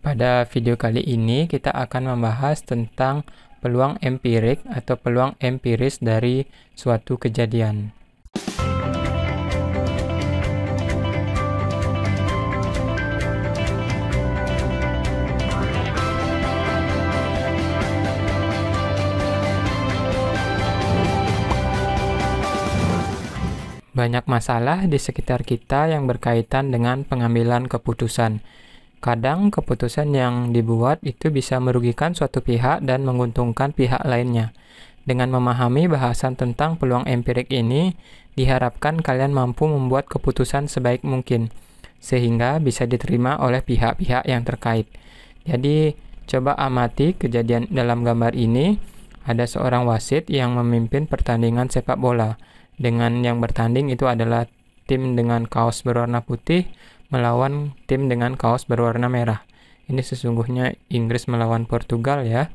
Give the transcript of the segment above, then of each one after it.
Pada video kali ini kita akan membahas tentang peluang empirik atau peluang empiris dari suatu kejadian. Banyak masalah di sekitar kita yang berkaitan dengan pengambilan keputusan. Kadang keputusan yang dibuat itu bisa merugikan suatu pihak dan menguntungkan pihak lainnya. Dengan memahami bahasan tentang peluang empirik ini, diharapkan kalian mampu membuat keputusan sebaik mungkin, sehingga bisa diterima oleh pihak-pihak yang terkait. Jadi, coba amati kejadian dalam gambar ini. Ada seorang wasit yang memimpin pertandingan sepak bola. Dengan yang bertanding itu adalah tim dengan kaos berwarna putih melawan tim dengan kaos berwarna merah. Ini sesungguhnya Inggris melawan Portugal ya.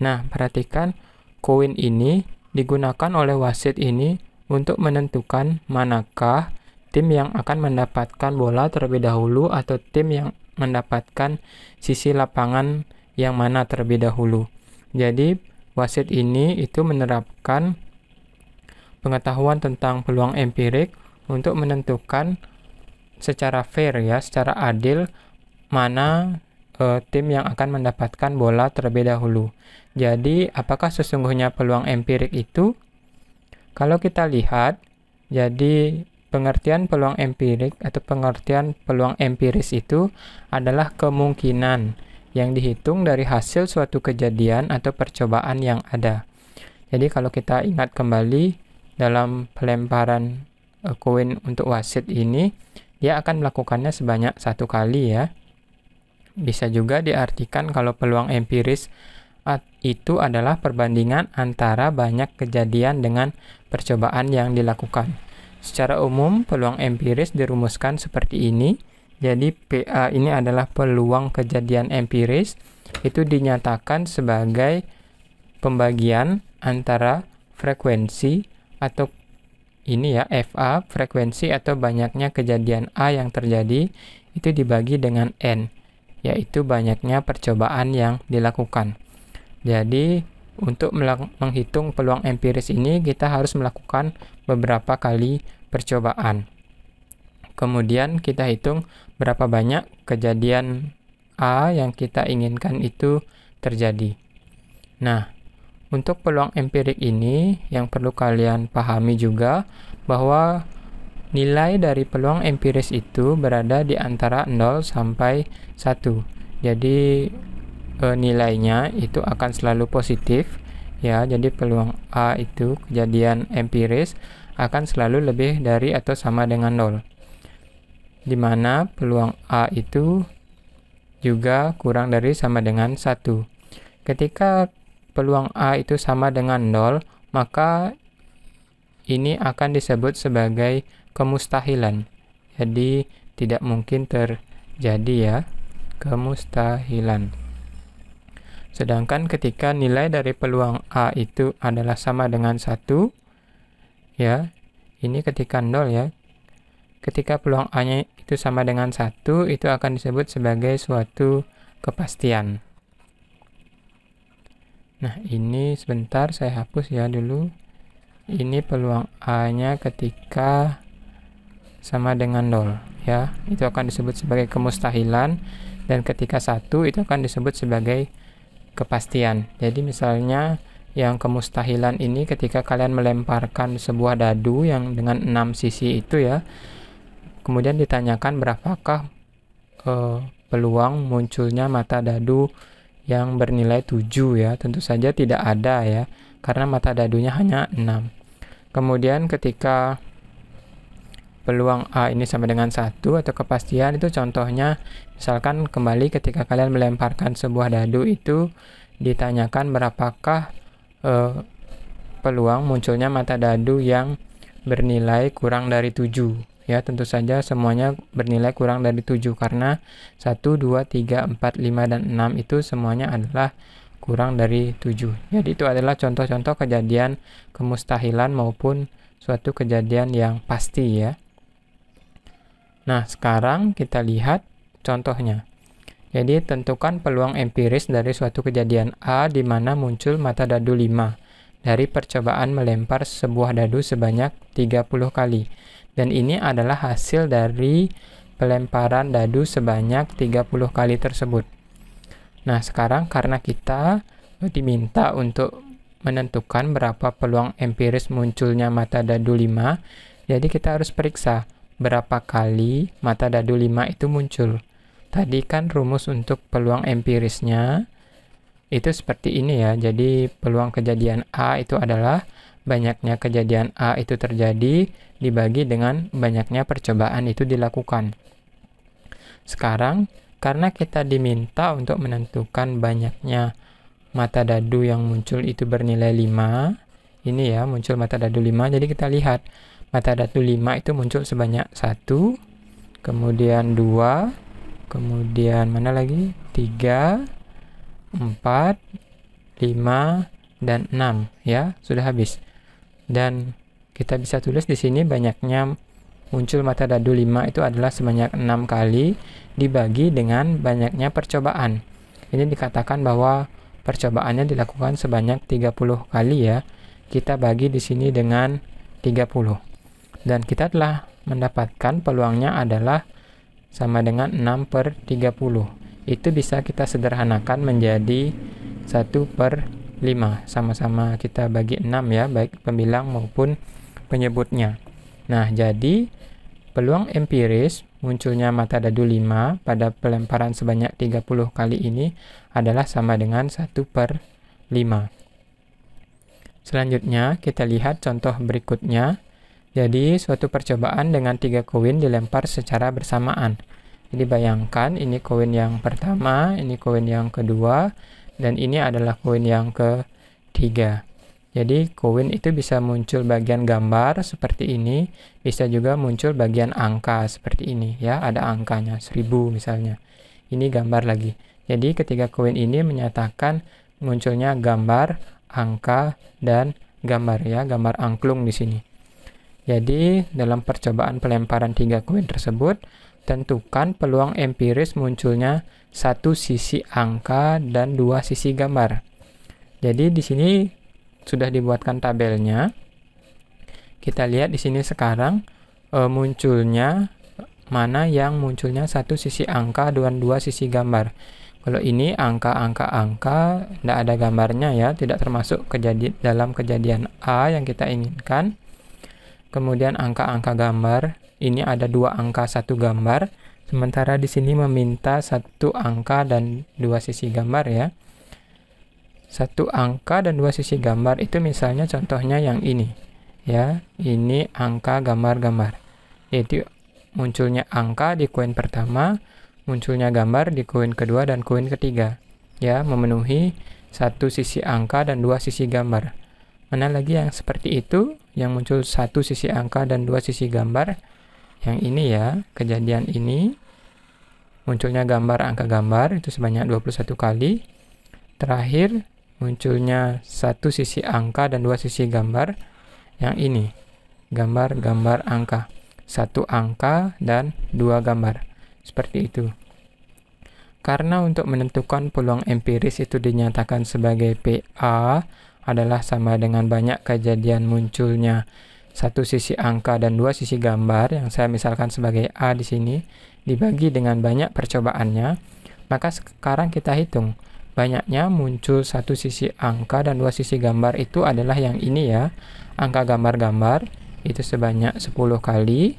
Nah, perhatikan koin ini digunakan oleh wasit ini untuk menentukan manakah tim yang akan mendapatkan bola terlebih dahulu atau tim yang mendapatkan sisi lapangan yang mana terlebih dahulu. Jadi, wasit ini itu menerapkan pengetahuan tentang peluang empirik untuk menentukan secara fair ya, secara adil mana tim yang akan mendapatkan bola terlebih dahulu. Jadi, apakah sesungguhnya peluang empirik itu? Kalau kita lihat, jadi pengertian peluang empirik atau pengertian peluang empiris itu adalah kemungkinan yang dihitung dari hasil suatu kejadian atau percobaan yang ada. Jadi, kalau kita ingat kembali dalam pelemparan koin untuk wasit ini, dia akan melakukannya sebanyak 1 kali ya. Bisa juga diartikan kalau peluang empiris itu adalah perbandingan antara banyak kejadian dengan percobaan yang dilakukan. Secara umum, peluang empiris dirumuskan seperti ini. Jadi PA ini adalah peluang kejadian empiris, itu dinyatakan sebagai pembagian antara frekuensi atau ini ya FA, frekuensi atau banyaknya kejadian A yang terjadi itu dibagi dengan N, yaitu banyaknya percobaan yang dilakukan. Jadi untuk menghitung peluang empiris ini kita harus melakukan beberapa kali percobaan. Kemudian kita hitung berapa banyak kejadian A yang kita inginkan itu terjadi. Nah, untuk peluang empirik ini yang perlu kalian pahami juga bahwa nilai dari peluang empiris itu berada di antara 0 sampai 1. Jadi nilainya itu akan selalu positif ya. Jadi peluang A itu kejadian empiris akan selalu lebih dari atau sama dengan 0. Di mana peluang A itu juga kurang dari sama dengan 1. Ketika peluang A itu sama dengan 0, maka ini akan disebut sebagai kemustahilan. Jadi tidak mungkin terjadi ya, kemustahilan. Sedangkan ketika nilai dari peluang A itu adalah sama dengan 1, ya, ini ketika 0 ya. Ketika peluang A-nya itu sama dengan 1, itu akan disebut sebagai suatu kepastian. Nah, ini sebentar saya hapus ya dulu. Ini peluang A-nya ketika sama dengan 0 ya. Itu akan disebut sebagai kemustahilan, dan ketika 1 itu akan disebut sebagai kepastian. Jadi misalnya yang kemustahilan ini ketika kalian melemparkan sebuah dadu yang dengan 6 sisi itu ya. Kemudian ditanyakan berapakah peluang munculnya mata dadu yang bernilai 7 ya, tentu saja tidak ada ya, karena mata dadunya hanya 6. Kemudian ketika peluang A ini sama dengan 1 atau kepastian, itu contohnya misalkan kembali ketika kalian melemparkan sebuah dadu itu ditanyakan berapakah peluang munculnya mata dadu yang bernilai kurang dari 7. Ya, tentu saja semuanya bernilai kurang dari 7 karena 1, 2, 3, 4, 5, dan 6 itu semuanya adalah kurang dari 7. Jadi itu adalah contoh-contoh kejadian kemustahilan maupun suatu kejadian yang pasti ya. Nah, sekarang kita lihat contohnya. Jadi tentukan peluang empiris dari suatu kejadian A di mana muncul mata dadu 5 dari percobaan melempar sebuah dadu sebanyak 30 kali. Dan ini adalah hasil dari pelemparan dadu sebanyak 30 kali tersebut. Nah, sekarang karena kita diminta untuk menentukan berapa peluang empiris munculnya mata dadu 5, jadi kita harus periksa berapa kali mata dadu 5 itu muncul. Tadi kan rumus untuk peluang empirisnya itu seperti ini ya. Jadi peluang kejadian A itu adalah banyaknya kejadian A itu terjadi dibagi dengan banyaknya percobaan itu dilakukan. Sekarang karena kita diminta untuk menentukan banyaknya mata dadu yang muncul itu bernilai 5, ini ya muncul mata dadu 5, jadi kita lihat mata dadu 5 itu muncul sebanyak 1, kemudian 2, kemudian mana lagi? 3, 4, 5, dan 6 ya, sudah habis. Dan kita bisa tulis di sini banyaknya muncul mata dadu 5 itu adalah sebanyak 6 kali dibagi dengan banyaknya percobaan. Ini dikatakan bahwa percobaannya dilakukan sebanyak 30 kali ya. Kita bagi di sini dengan 30. Dan kita telah mendapatkan peluangnya adalah sama dengan 6/30. Itu bisa kita sederhanakan menjadi 1/5. Sama-sama kita bagi 6 ya, baik pembilang maupun penyebutnya. Nah, jadi peluang empiris munculnya mata dadu 5 pada pelemparan sebanyak 30 kali ini adalah sama dengan 1/5. Selanjutnya, kita lihat contoh berikutnya. Jadi, suatu percobaan dengan 3 koin dilempar secara bersamaan. Jadi, bayangkan ini koin yang pertama, ini koin yang kedua, dan ini adalah koin yang ketiga. Jadi, koin itu bisa muncul bagian gambar seperti ini, bisa juga muncul bagian angka seperti ini, ya, ada angkanya, 1000 misalnya. Ini gambar lagi. Jadi, ketiga koin ini menyatakan munculnya gambar, angka, dan gambar, ya, gambar angklung di sini. Jadi, dalam percobaan pelemparan 3 koin tersebut, tentukan peluang empiris munculnya 1 sisi angka dan 2 sisi gambar. Jadi, di sini sudah dibuatkan tabelnya. Kita lihat di sini sekarang munculnya mana yang munculnya 1 sisi angka dan 2 sisi gambar. Kalau ini angka, tidak ada gambarnya ya, tidak termasuk dalam kejadian A yang kita inginkan. Kemudian angka-angka gambar, ini ada 2 angka 1 gambar, sementara di sini meminta 1 angka dan 2 sisi gambar ya. 1 angka dan 2 sisi gambar itu misalnya contohnya yang ini ya, ini angka gambar-gambar, yaitu munculnya angka di koin pertama, munculnya gambar di koin kedua dan koin ketiga ya, memenuhi 1 sisi angka dan 2 sisi gambar. Mana lagi yang seperti itu, yang muncul 1 sisi angka dan 2 sisi gambar? Yang ini ya, kejadian ini munculnya gambar angka gambar itu sebanyak 21 kali. Terakhir munculnya 1 sisi angka dan 2 sisi gambar. Yang ini gambar angka, 1 angka dan 2 gambar, seperti itu. Karena untuk menentukan peluang empiris itu dinyatakan sebagai PA adalah sama dengan banyak kejadian munculnya 1 sisi angka dan 2 sisi gambar yang saya misalkan sebagai A di sini dibagi dengan banyak percobaannya, maka sekarang kita hitung banyaknya muncul 1 sisi angka dan 2 sisi gambar itu adalah yang ini ya, angka gambar-gambar itu sebanyak 10 kali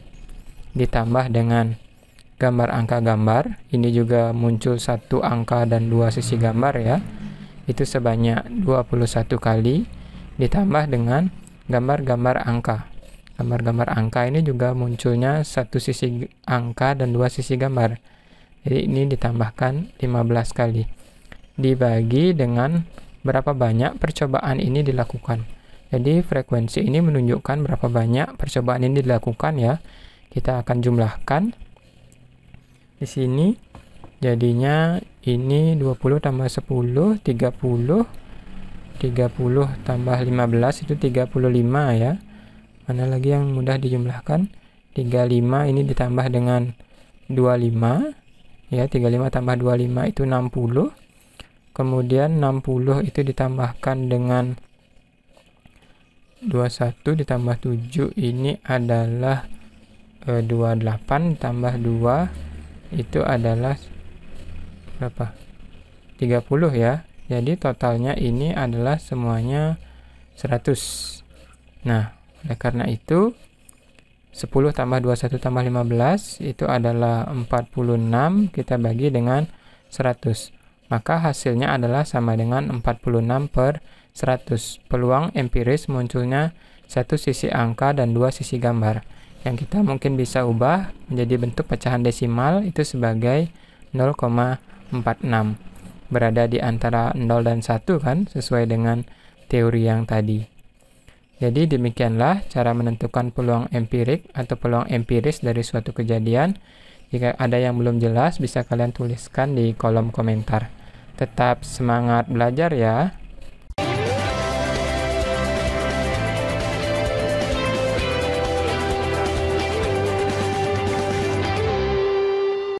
ditambah dengan gambar angka gambar, ini juga muncul 1 angka dan 2 sisi gambar ya, itu sebanyak 21 kali ditambah dengan gambar-gambar angka. Gambar-gambar angka ini juga munculnya 1 sisi angka dan 2 sisi gambar. Jadi ini ditambahkan 15 kali. Dibagi dengan berapa banyak percobaan ini dilakukan. Jadi frekuensi ini menunjukkan berapa banyak percobaan ini dilakukan ya. Kita akan jumlahkan. Di sini jadinya ini 20 tambah 10, 30 tambah 15 itu 35 ya. Mana lagi yang mudah dijumlahkan? 35 ini ditambah dengan 25 Ya, 35 tambah 25 itu 60. Kemudian 60 itu ditambahkan dengan 21 ditambah 7 ini adalah 28 tambah 2 itu adalah berapa? 30 ya. Jadi totalnya ini adalah semuanya 100. Nah, oleh karena itu 10 tambah 21 tambah 15 itu adalah 46, kita bagi dengan 100. Maka hasilnya adalah sama dengan 46 per 100. Peluang empiris munculnya satu sisi angka dan dua sisi gambar. Yang kita mungkin bisa ubah menjadi bentuk pecahan desimal itu sebagai 0,46. Berada di antara 0 dan 1 kan, sesuai dengan teori yang tadi. Jadi demikianlah cara menentukan peluang empirik atau peluang empiris dari suatu kejadian. Jika ada yang belum jelas, bisa kalian tuliskan di kolom komentar. Tetap semangat belajar ya!